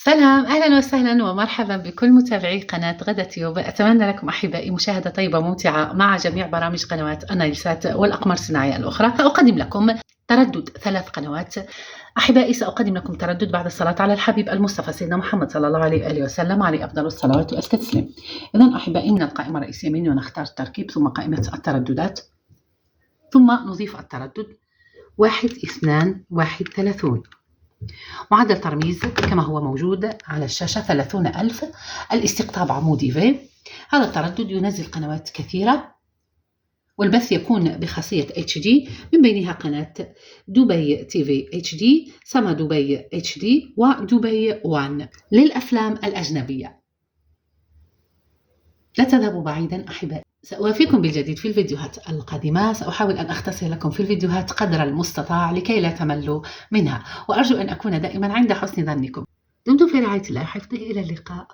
سلام، أهلًا وسهلًا ومرحبًا بكل متابعي قناة غدا تيوب، أتمنى لكم أحبائي مشاهدة طيبة ممتعة مع جميع برامج قنوات النايلسات والأقمار الصناعية الأخرى. سأقدم لكم تردد 3 قنوات. أحبائي سأقدم لكم تردد بعد الصلاة على الحبيب المصطفى سيدنا محمد صلى الله عليه وآله وسلم، عليه أفضل الصلاة وأزكى التسليم. إذن أحبائي، من القائمة الرئيسية مني ونختار التركيب ثم قائمة الترددات، ثم نضيف التردد 1 2 1 30. معدل ترميز كما هو موجود على الشاشة 30,000. الاستقطاب عمودي في. هذا التردد ينزل قنوات كثيرة، والبث يكون بخاصية HD، من بينها قناة دبي تي في HD، سما دبي HD، ودبي 1 للأفلام الأجنبية. لا تذهبوا بعيدا أحبائي، سأوافيكم بالجديد في الفيديوهات القادمة. سأحاول أن أختصر لكم في الفيديوهات قدر المستطاع لكي لا تملوا منها، وأرجو أن أكون دائما عند حسن ظنكم. دمتم في رعاية الله وحفظه، إلى اللقاء.